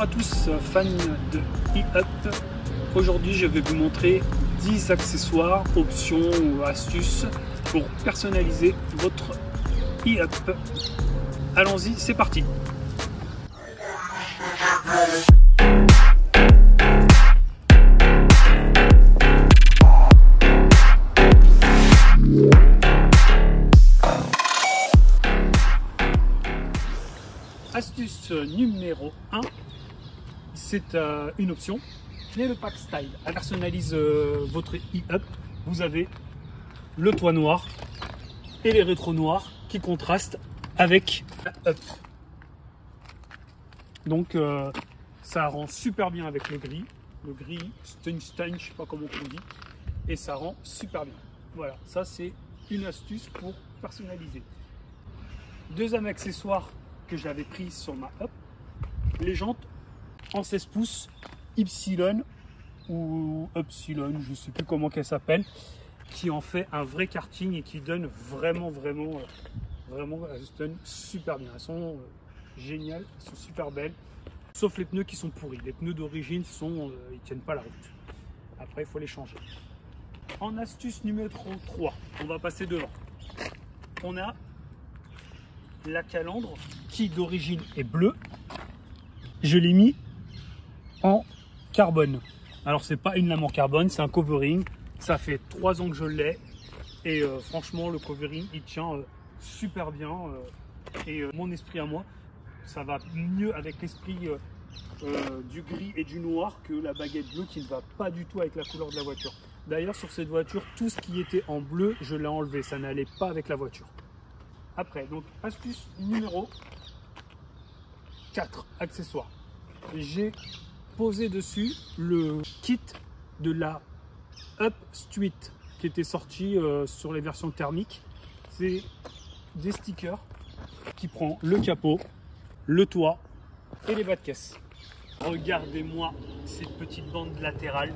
à tous fans de e-up. Aujourd'hui je vais vous montrer 10 accessoires, options ou astuces pour personnaliser votre e-up. Allons-y, c'est parti. Astuce numéro 1, c'est une option, c'est le pack style. Elle personnalise votre e-up. Vous avez le toit noir et les rétros noirs qui contrastent avec la up. Donc ça rend super bien avec le gris Stunstein, je sais pas comment on dit, et ça rend super bien. Voilà, ça c'est une astuce pour personnaliser. Deuxième accessoire que j'avais pris sur ma up, les jantes en 16 pouces Y ou Upsilon, je sais plus comment qu'elle s'appelle, qui en fait un vrai karting et qui donne vraiment elles se donnent super bien. Elles sont géniales, elles sont super belles, sauf les pneus qui sont pourris. Les pneus d'origine ils tiennent pas la route. Après il faut les changer. En astuce numéro 3, on va passer devant. On a la calandre qui d'origine est bleue, je l'ai mis en carbone. Alors c'est pas une lame en carbone, c'est un covering. Ça fait 3 ans que je l'ai et franchement le covering il tient super bien et mon esprit à moi, ça va mieux avec l'esprit du gris et du noir que la baguette bleue qui ne va pas du tout avec la couleur de la voiture. D'ailleurs sur cette voiture, tout ce qui était en bleu je l'ai enlevé, ça n'allait pas avec la voiture. Après, donc astuce numéro 4, accessoires. J'ai posé dessus le kit de la Up Street qui était sorti sur les versions thermiques. C'est des stickers qui prend le capot, le toit et les bas de caisse. Regardez-moi cette petite bande latérale.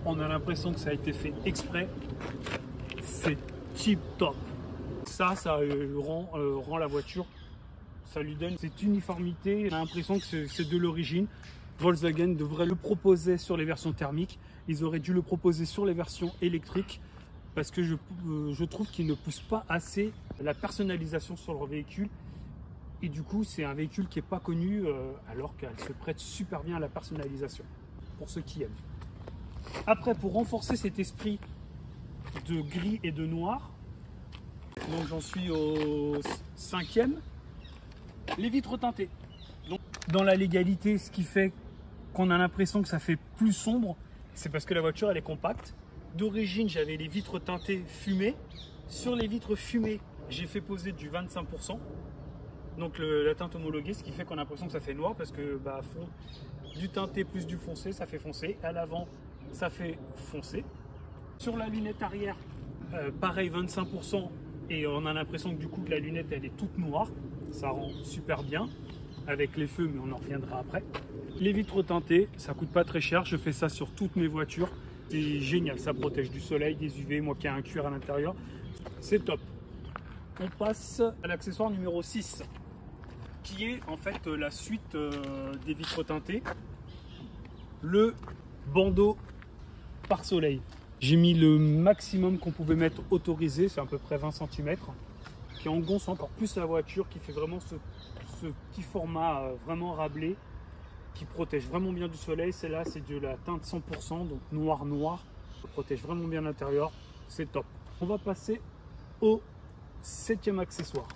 On a l'impression que ça a été fait exprès. C'est tip top. Ça rend la voiture, ça lui donne cette uniformité. On a l'impression que c'est de l'origine. Volkswagen devrait le proposer sur les versions thermiques. Ils auraient dû le proposer sur les versions électriques parce que je trouve qu'ils ne poussent pas assez la personnalisation sur leur véhicule. Et du coup, c'est un véhicule qui n'est pas connu alors qu'elle se prête super bien à la personnalisation pour ceux qui aiment. Après, pour renforcer cet esprit de gris et de noir, donc j'en suis au 5e, les vitres teintées. Donc, dans la légalité, ce qui fait qu'on a l'impression que ça fait plus sombre, c'est parce que la voiture elle est compacte. D'origine j'avais les vitres teintées fumées. Sur les vitres fumées, j'ai fait poser du 25%. Donc la teinte homologuée, ce qui fait qu'on a l'impression que ça fait noir parce que du teinté plus du foncé, ça fait foncé. À l'avant, ça fait foncé. Sur la lunette arrière, pareil 25%. Et on a l'impression que du coup la lunette elle est toute noire, ça rend super bien avec les feux, mais on en reviendra après. Les vitres teintées, ça coûte pas très cher, je fais ça sur toutes mes voitures, c'est génial, ça protège du soleil, des UV, moi qui ai un cuir à l'intérieur, c'est top. On passe à l'accessoire numéro 6 qui est en fait la suite des vitres teintées, le bandeau pare soleil. J'ai mis le maximum qu'on pouvait mettre autorisé, c'est à peu près 20 cm, qui engonce encore plus la voiture, qui fait vraiment ce petit format vraiment râblé, qui protège vraiment bien du soleil. Celle-là, c'est de la teinte 100%, donc noir, ça protège vraiment bien l'intérieur, c'est top. On va passer au 7e accessoire.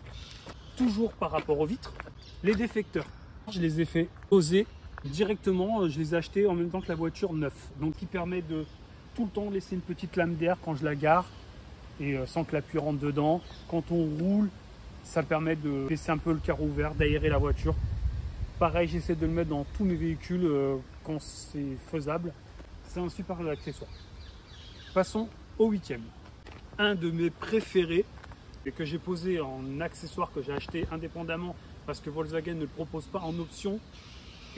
Toujours par rapport aux vitres, les déflecteurs. Je les ai fait poser directement, je les ai achetés en même temps que la voiture neuve, donc qui permet de tout le temps laisser une petite lame d'air quand je la gare et sans que l'appui rentre dedans. Quand on roule, ça permet de laisser un peu le carreau ouvert, d'aérer la voiture. Pareil, j'essaie de le mettre dans tous mes véhicules quand c'est faisable. C'est un super accessoire. Passons au 8e. Un de mes préférés et que j'ai posé en accessoire que j'ai acheté indépendamment parce que Volkswagen ne le propose pas en option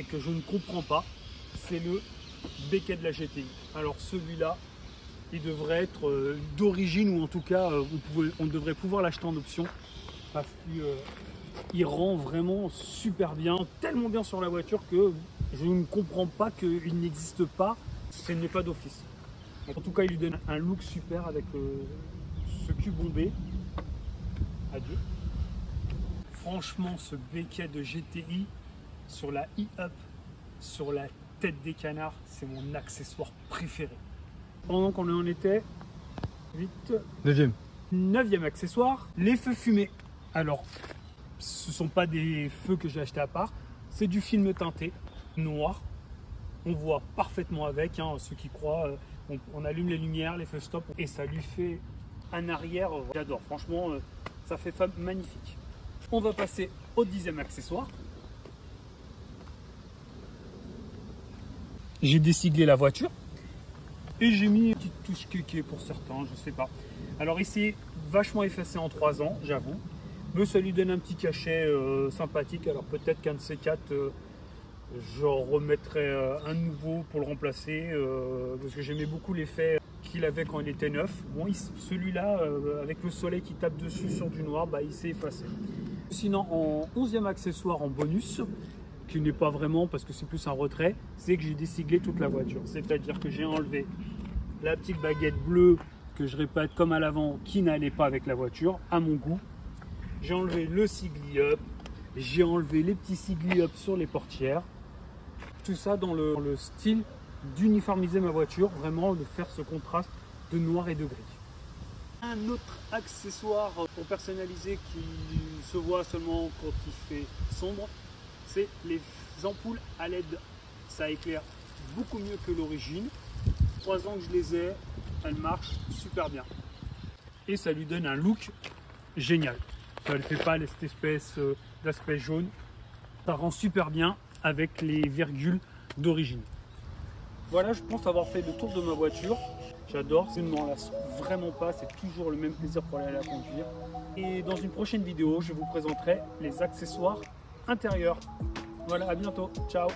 et que je ne comprends pas, c'est le béquet de la GTI. Alors celui-là, il devrait être d'origine ou en tout cas on devrait pouvoir l'acheter en option parce que il rend vraiment super bien, tellement bien sur la voiture que je ne comprends pas qu'il n'existe pas, ce n'est pas d'office. En tout cas, il lui donne un look super avec ce cul bombé. Adieu. Franchement, ce béquet de GTI sur la e-up, sur la tête des canards, c'est mon accessoire préféré. Pendant qu'on en était, 9e accessoire, les feux fumés. Alors, ce ne sont pas des feux que j'ai achetés à part, c'est du film teinté, noir. On voit parfaitement avec, hein, ceux qui croient, on allume les lumières, les feux stop, et ça lui fait un arrière, j'adore, franchement, ça fait magnifique. On va passer au 10e accessoire. J'ai déciglé la voiture et j'ai mis une petite touche kéké pour certains, je sais pas. Alors ici, vachement effacé en 3 ans, j'avoue. Mais ça lui donne un petit cachet sympathique. Alors peut-être qu'un de ces 4, j'en remettrai un nouveau pour le remplacer. Parce que j'aimais beaucoup l'effet qu'il avait quand il était neuf. Bon, celui-là, avec le soleil qui tape dessus sur du noir, bah, il s'est effacé. Sinon, en 11e accessoire en bonus, qui n'est pas vraiment parce que c'est plus un retrait, c'est que j'ai déciglé toute la voiture. C'est-à-dire que j'ai enlevé la petite baguette bleue que je répète comme à l'avant qui n'allait pas avec la voiture, à mon goût. J'ai enlevé le sigli-up, j'ai enlevé les petits sigli-up sur les portières. Tout ça dans le style d'uniformiser ma voiture, vraiment de faire ce contraste de noir et de gris. Un autre accessoire pour personnaliser qui se voit seulement quand il fait sombre, c'est les ampoules à LED. Ça éclaire beaucoup mieux que l'origine. 3 ans que je les ai, elles marchent super bien. Et ça lui donne un look génial. Ça ne fait pas cette espèce d'aspect jaune. Ça rend super bien avec les virgules d'origine. Voilà, je pense avoir fait le tour de ma voiture. J'adore, je ne m'en lasse vraiment pas, c'est toujours le même plaisir pour aller la conduire. Et dans une prochaine vidéo, je vous présenterai les accessoires intérieurs. Voilà, à bientôt, ciao!